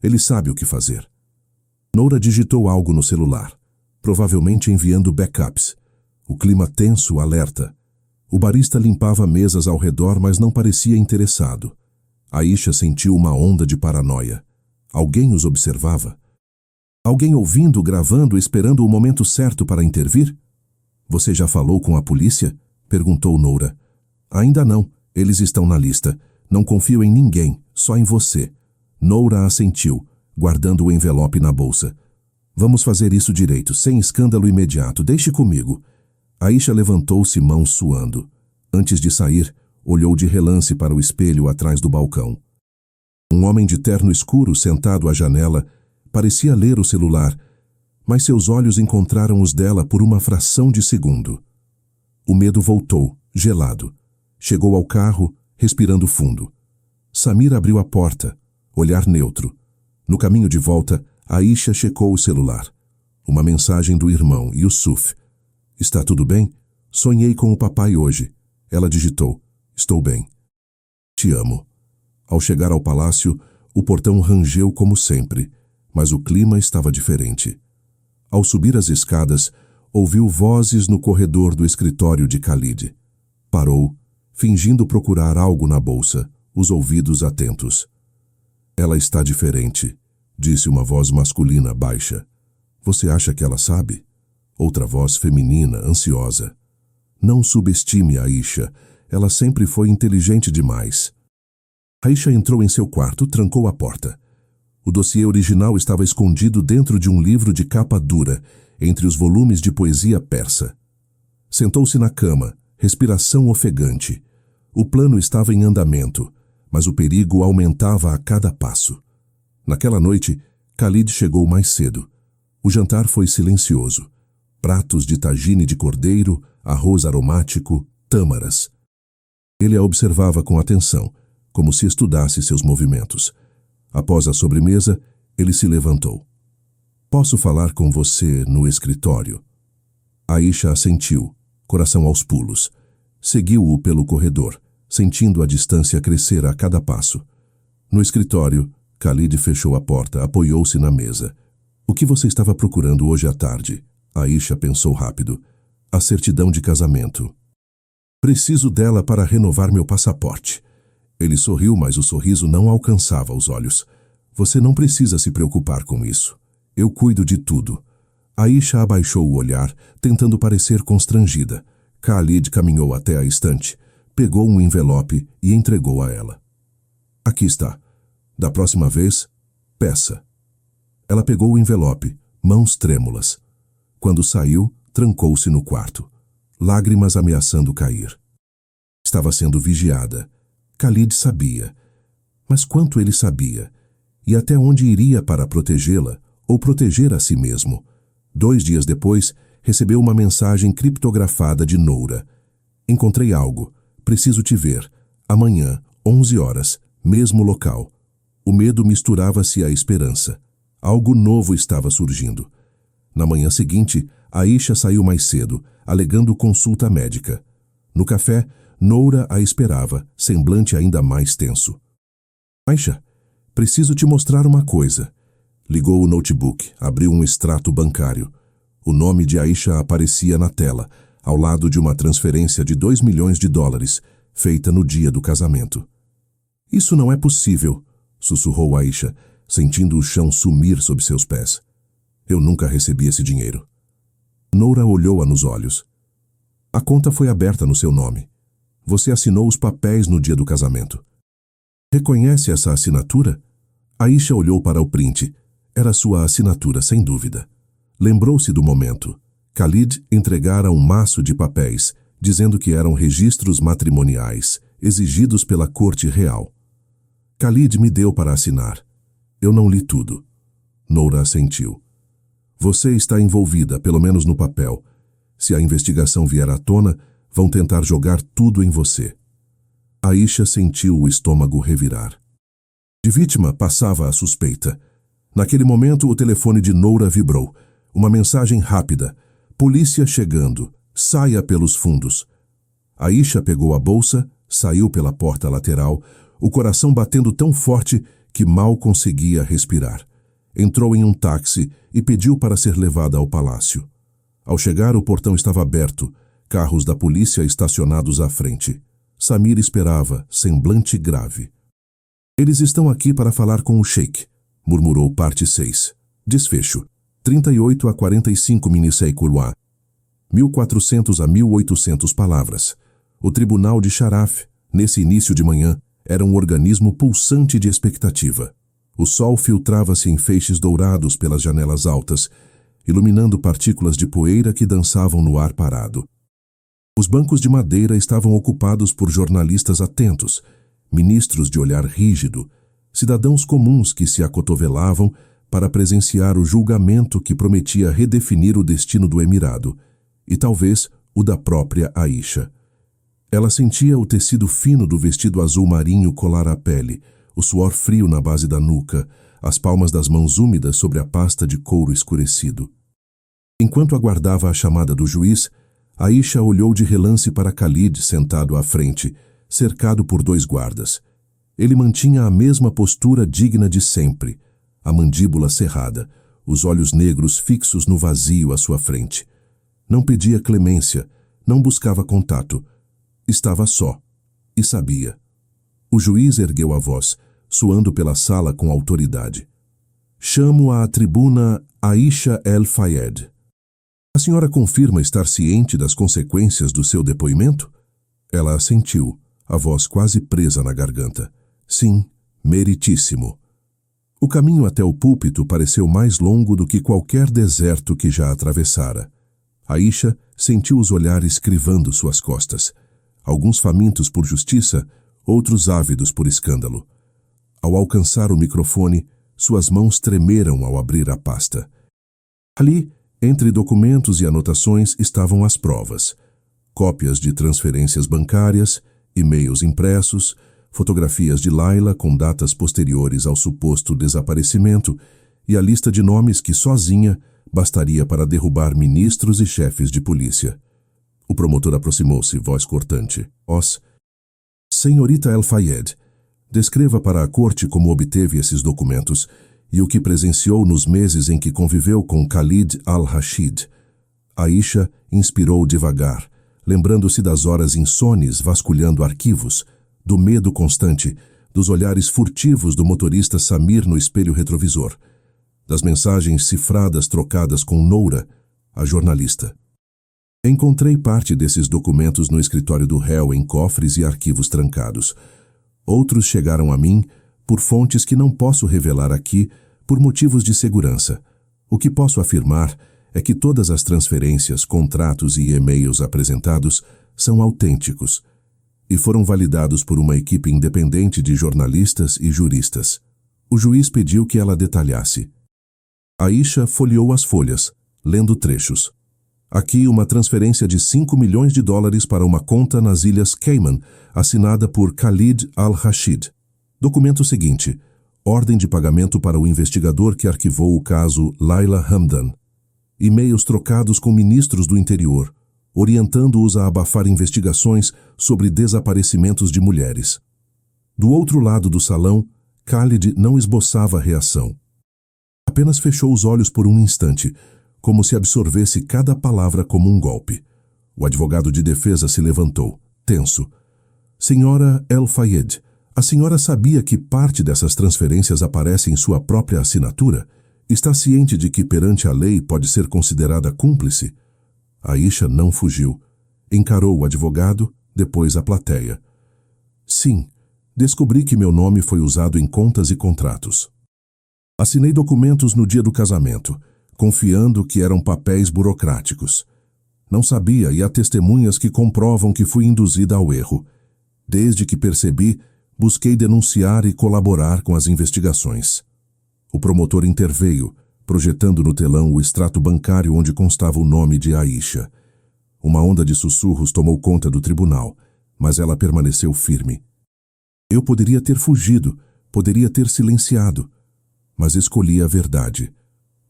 Ele sabe o que fazer. Noura digitou algo no celular, provavelmente enviando backups. O clima tenso alerta. O barista limpava mesas ao redor, mas não parecia interessado. Aisha sentiu uma onda de paranoia. Alguém os observava? Alguém ouvindo, gravando, esperando o momento certo para intervir? Você já falou com a polícia? Perguntou Noura. Ainda não. Eles estão na lista. Não confio em ninguém, só em você. Noura assentiu, guardando o envelope na bolsa. Vamos fazer isso direito, sem escândalo imediato. Deixe comigo. Aisha levantou-se, mãos suando. Antes de sair, olhou de relance para o espelho atrás do balcão. Um homem de terno escuro sentado à janela parecia ler o celular, mas seus olhos encontraram os dela por uma fração de segundo. O medo voltou, gelado. Chegou ao carro, respirando fundo. Samir abriu a porta, olhar neutro. No caminho de volta, Aisha checou o celular. Uma mensagem do irmão, Yusuf. Está tudo bem? Sonhei com o papai hoje. Ela digitou. Estou bem. Te amo. Ao chegar ao palácio, o portão rangeu como sempre, mas o clima estava diferente. Ao subir as escadas, ouviu vozes no corredor do escritório de Khalid. Parou, fingindo procurar algo na bolsa, os ouvidos atentos. Ela está diferente, disse uma voz masculina baixa. Você acha que ela sabe? Outra voz feminina, ansiosa. Não subestime Aisha, ela sempre foi inteligente demais. Aisha entrou em seu quarto, trancou a porta. O dossiê original estava escondido dentro de um livro de capa dura, entre os volumes de poesia persa. Sentou-se na cama, respiração ofegante. O plano estava em andamento, mas o perigo aumentava a cada passo. Naquela noite, Khalid chegou mais cedo. O jantar foi silencioso. Pratos de tagine de cordeiro, arroz aromático, tâmaras. Ele a observava com atenção, como se estudasse seus movimentos. Após a sobremesa, ele se levantou. Posso falar com você no escritório? Aisha assentiu, coração aos pulos. Seguiu-o pelo corredor, sentindo a distância crescer a cada passo. No escritório, Khalid fechou a porta, apoiou-se na mesa. O que você estava procurando hoje à tarde? Aisha pensou rápido. A certidão de casamento. Preciso dela para renovar meu passaporte. Ele sorriu, mas o sorriso não alcançava os olhos. Você não precisa se preocupar com isso. Eu cuido de tudo. Aisha abaixou o olhar, tentando parecer constrangida. Khalid caminhou até a estante, pegou um envelope e entregou a ela. Aqui está. Da próxima vez, peça. Ela pegou o envelope, mãos trêmulas. Quando saiu, trancou-se no quarto, lágrimas ameaçando cair. Estava sendo vigiada. Khalid sabia. Mas quanto ele sabia? E até onde iria para protegê-la, ou proteger a si mesmo? 2 dias depois, recebeu uma mensagem criptografada de Noura. Encontrei algo. Preciso te ver. Amanhã, 11 horas, mesmo local. O medo misturava-se à esperança. Algo novo estava surgindo. Na manhã seguinte, Aisha saiu mais cedo, alegando consulta médica. No café, Noura a esperava, semblante ainda mais tenso. Aisha, preciso te mostrar uma coisa. Ligou o notebook, abriu um extrato bancário. O nome de Aisha aparecia na tela, ao lado de uma transferência de $2 milhões, feita no dia do casamento. Isso não é possível, sussurrou Aisha, sentindo o chão sumir sob seus pés. Eu nunca recebi esse dinheiro. Noura olhou-a nos olhos. A conta foi aberta no seu nome. Você assinou os papéis no dia do casamento. Reconhece essa assinatura? Aisha olhou para o print. Era sua assinatura, sem dúvida. Lembrou-se do momento. Khalid entregara um maço de papéis, dizendo que eram registros matrimoniais, exigidos pela corte real. Khalid me deu para assinar. Eu não li tudo. Noura assentiu. Você está envolvida, pelo menos no papel. Se a investigação vier à tona, vão tentar jogar tudo em você. Aisha sentiu o estômago revirar. De vítima passava a suspeita. Naquele momento, o telefone de Noura vibrou. Uma mensagem rápida. Polícia chegando. Saia pelos fundos. Aisha pegou a bolsa, saiu pela porta lateral, o coração batendo tão forte que mal conseguia respirar. Entrou em um táxi e pediu para ser levada ao palácio. Ao chegar, o portão estava aberto, carros da polícia estacionados à frente. Samir esperava, semblante grave. Eles estão aqui para falar com o Sheik, murmurou parte 6. Desfecho. 38 a 45 Minisei Kurwa. 1400 a 1800 palavras. O tribunal de Sharaf, nesse início de manhã, era um organismo pulsante de expectativa. O sol filtrava-se em feixes dourados pelas janelas altas, iluminando partículas de poeira que dançavam no ar parado. Os bancos de madeira estavam ocupados por jornalistas atentos, ministros de olhar rígido, cidadãos comuns que se acotovelavam para presenciar o julgamento que prometia redefinir o destino do Emirado, e talvez o da própria Aisha. Ela sentia o tecido fino do vestido azul marinho colar a pele, o suor frio na base da nuca, as palmas das mãos úmidas sobre a pasta de couro escurecido. Enquanto aguardava a chamada do juiz, Aisha olhou de relance para Khalid sentado à frente, cercado por 2 guardas. Ele mantinha a mesma postura digna de sempre, a mandíbula cerrada, os olhos negros fixos no vazio à sua frente. Não pedia clemência, não buscava contato. Estava só, e sabia. O juiz ergueu a voz, soando pela sala com autoridade. Chamo à tribuna Aisha El-Fayed. A senhora confirma estar ciente das consequências do seu depoimento? Ela assentiu, a voz quase presa na garganta. Sim, meritíssimo. O caminho até o púlpito pareceu mais longo do que qualquer deserto que já atravessara. Aisha sentiu os olhares crivando suas costas. Alguns famintos por justiça, outros ávidos por escândalo. Ao alcançar o microfone, suas mãos tremeram ao abrir a pasta. Ali, entre documentos e anotações, estavam as provas. Cópias de transferências bancárias, e-mails impressos, fotografias de Layla com datas posteriores ao suposto desaparecimento e a lista de nomes que, sozinha, bastaria para derrubar ministros e chefes de polícia. O promotor aproximou-se, voz cortante. Senhorita El-Fayed, descreva para a corte como obteve esses documentos e o que presenciou nos meses em que conviveu com Khalid al-Rashid. Aisha inspirou devagar, lembrando-se das horas insones vasculhando arquivos, do medo constante, dos olhares furtivos do motorista Samir no espelho retrovisor, das mensagens cifradas trocadas com Noura, a jornalista. Encontrei parte desses documentos no escritório do réu em cofres e arquivos trancados. Outros chegaram a mim por fontes que não posso revelar aqui por motivos de segurança. O que posso afirmar é que todas as transferências, contratos e e-mails apresentados são autênticos e foram validados por uma equipe independente de jornalistas e juristas. O juiz pediu que ela detalhasse. Aisha folheou as folhas, lendo trechos. Aqui uma transferência de $5 milhões para uma conta nas Ilhas Cayman, assinada por Khalid al-Rashid. Documento seguinte. Ordem de pagamento para o investigador que arquivou o caso Layla Hamdan. E-mails trocados com ministros do interior, orientando-os a abafar investigações sobre desaparecimentos de mulheres. Do outro lado do salão, Khalid não esboçava reação. Apenas fechou os olhos por um instante, como se absorvesse cada palavra como um golpe. O advogado de defesa se levantou, tenso. Senhora El-Fayed, a senhora sabia que parte dessas transferências aparece em sua própria assinatura? Está ciente de que perante a lei pode ser considerada cúmplice? Aisha não fugiu. Encarou o advogado, depois a plateia. Sim, descobri que meu nome foi usado em contas e contratos. Assinei documentos no dia do casamento, confiando que eram papéis burocráticos. Não sabia e há testemunhas que comprovam que fui induzida ao erro. Desde que percebi, busquei denunciar e colaborar com as investigações. O promotor interveio, projetando no telão o extrato bancário onde constava o nome de Aisha. Uma onda de sussurros tomou conta do tribunal, mas ela permaneceu firme. Eu poderia ter fugido, poderia ter silenciado, mas escolhi a verdade,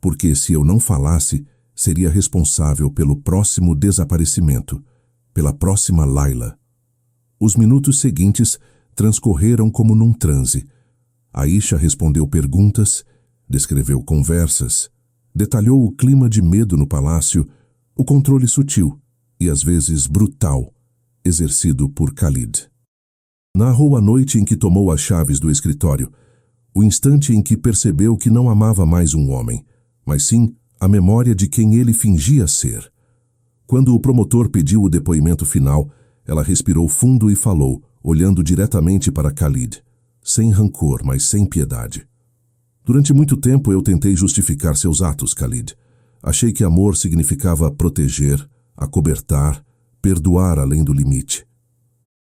porque se eu não falasse, seria responsável pelo próximo desaparecimento, pela próxima Layla. Os minutos seguintes transcorreram como num transe. Aisha respondeu perguntas, descreveu conversas, detalhou o clima de medo no palácio, o controle sutil e às vezes brutal, exercido por Khalid. Narrou a noite em que tomou as chaves do escritório, o instante em que percebeu que não amava mais um homem, mas sim a memória de quem ele fingia ser. Quando o promotor pediu o depoimento final, ela respirou fundo e falou, olhando diretamente para Khalid, sem rancor, mas sem piedade. Durante muito tempo eu tentei justificar seus atos, Khalid. Achei que amor significava proteger, acobertar, perdoar além do limite.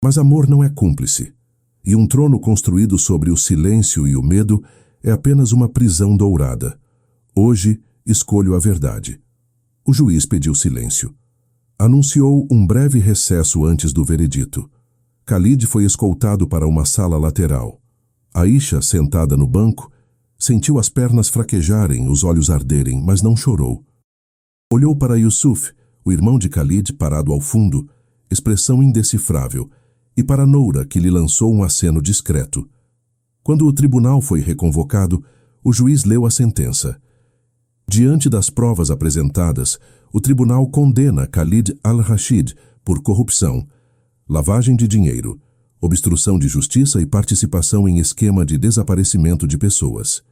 Mas amor não é cúmplice, e um trono construído sobre o silêncio e o medo é apenas uma prisão dourada. Hoje, escolho a verdade. O juiz pediu silêncio. Anunciou um breve recesso antes do veredito. Khalid foi escoltado para uma sala lateral. Aisha, sentada no banco, sentiu as pernas fraquejarem, os olhos arderem, mas não chorou. Olhou para Yusuf, o irmão de Khalid, parado ao fundo, expressão indecifrável, e para Noura, que lhe lançou um aceno discreto. Quando o tribunal foi reconvocado, o juiz leu a sentença. Diante das provas apresentadas, o tribunal condena Khalid al-Rashid por corrupção, lavagem de dinheiro, obstrução de justiça e participação em esquema de desaparecimento de pessoas.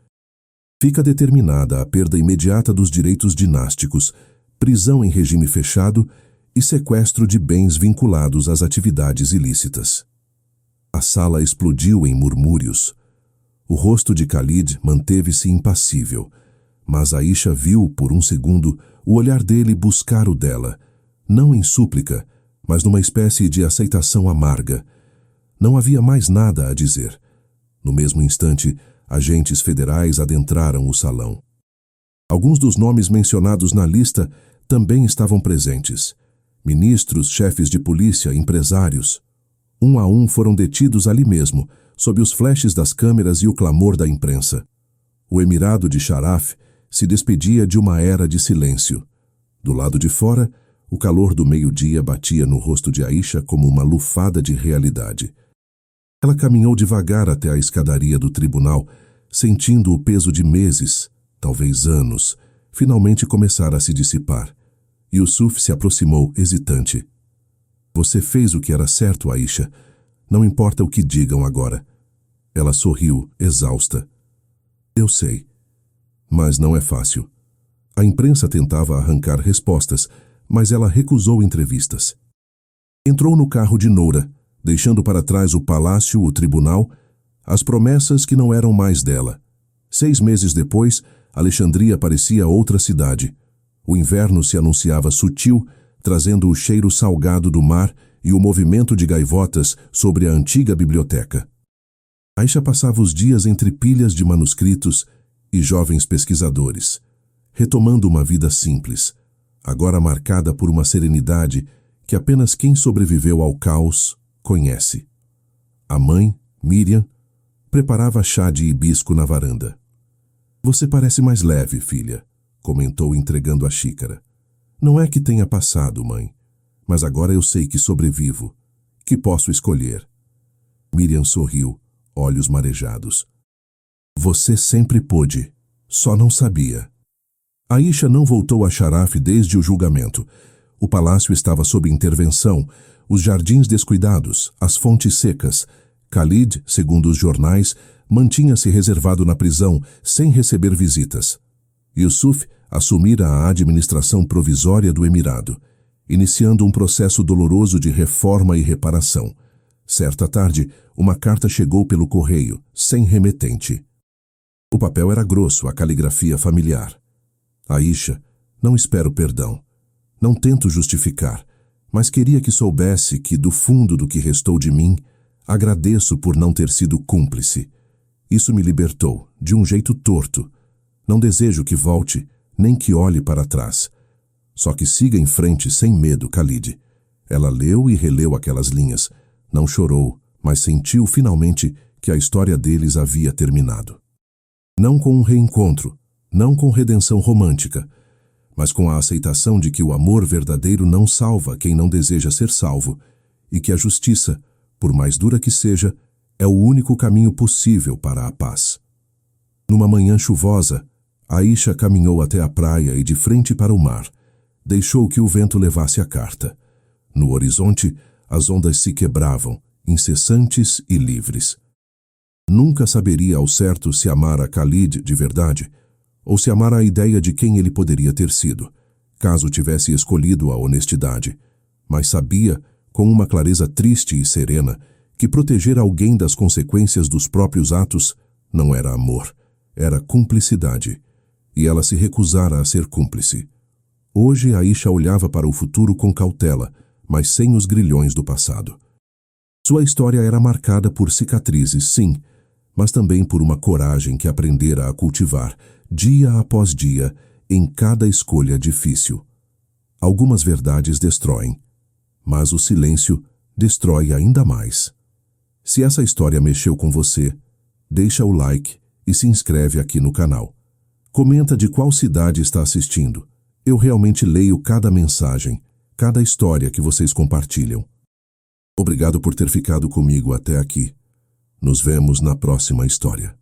Fica determinada a perda imediata dos direitos dinásticos, prisão em regime fechado e sequestro de bens vinculados às atividades ilícitas. A sala explodiu em murmúrios. O rosto de Khalid manteve-se impassível, mas Aisha viu, por um segundo, o olhar dele buscar o dela, não em súplica, mas numa espécie de aceitação amarga. Não havia mais nada a dizer. No mesmo instante, agentes federais adentraram o salão. Alguns dos nomes mencionados na lista também estavam presentes. Ministros, chefes de polícia, empresários. Um a um foram detidos ali mesmo, sob os flashes das câmeras e o clamor da imprensa. O Emirado de Sharaf se despedia de uma era de silêncio. Do lado de fora, o calor do meio-dia batia no rosto de Aisha como uma lufada de realidade. Ela caminhou devagar até a escadaria do tribunal, sentindo o peso de meses, talvez anos, finalmente começar a se dissipar. Yusuf se aproximou, hesitante. Você fez o que era certo, Aisha. Não importa o que digam agora. Ela sorriu, exausta. Eu sei. Mas não é fácil. A imprensa tentava arrancar respostas, mas ela recusou entrevistas. Entrou no carro de Noura, deixando para trás o palácio, o tribunal, as promessas que não eram mais dela. 6 meses depois, Alexandria parecia outra cidade. O inverno se anunciava sutil, trazendo o cheiro salgado do mar e o movimento de gaivotas sobre a antiga biblioteca. Aisha passava os dias entre pilhas de manuscritos e jovens pesquisadores, retomando uma vida simples, agora marcada por uma serenidade que apenas quem sobreviveu ao caos conhece. A mãe, Miriam, preparava chá de hibisco na varanda. Você parece mais leve, filha, comentou entregando a xícara. Não é que tenha passado, mãe, mas agora eu sei que sobrevivo, que posso escolher. Miriam sorriu, olhos marejados. Você sempre pôde, só não sabia. Aisha não voltou a Sharaf desde o julgamento. O palácio estava sob intervenção, os jardins descuidados, as fontes secas. Khalid, segundo os jornais, mantinha-se reservado na prisão, sem receber visitas. Yusuf assumira a administração provisória do Emirado, iniciando um processo doloroso de reforma e reparação. Certa tarde, uma carta chegou pelo correio, sem remetente. O papel era grosso, a caligrafia familiar. Aisha, não espero perdão. Não tento justificar, mas queria que soubesse que, do fundo do que restou de mim, agradeço por não ter sido cúmplice. Isso me libertou, de um jeito torto. Não desejo que volte, nem que olhe para trás. Só que siga em frente sem medo, Khalid. Ela leu e releu aquelas linhas. Não chorou, mas sentiu finalmente que a história deles havia terminado. Não com um reencontro, não com redenção romântica, mas com a aceitação de que o amor verdadeiro não salva quem não deseja ser salvo, e que a justiça, por mais dura que seja, é o único caminho possível para a paz. Numa manhã chuvosa, Aisha caminhou até a praia e de frente para o mar. Deixou que o vento levasse a carta. No horizonte, as ondas se quebravam, incessantes e livres. Nunca saberia ao certo se amara Khalid de verdade, ou se amara a ideia de quem ele poderia ter sido, caso tivesse escolhido a honestidade. Mas sabia, com uma clareza triste e serena, que proteger alguém das consequências dos próprios atos não era amor, era cumplicidade, e ela se recusara a ser cúmplice. Hoje Aisha olhava para o futuro com cautela, mas sem os grilhões do passado. Sua história era marcada por cicatrizes, sim, mas também por uma coragem que aprendera a cultivar, dia após dia, em cada escolha difícil. Algumas verdades destroem, mas o silêncio destrói ainda mais. Se essa história mexeu com você, deixa o like e se inscreve aqui no canal. Comenta de qual cidade está assistindo. Eu realmente leio cada mensagem, cada história que vocês compartilham. Obrigado por ter ficado comigo até aqui. Nos vemos na próxima história.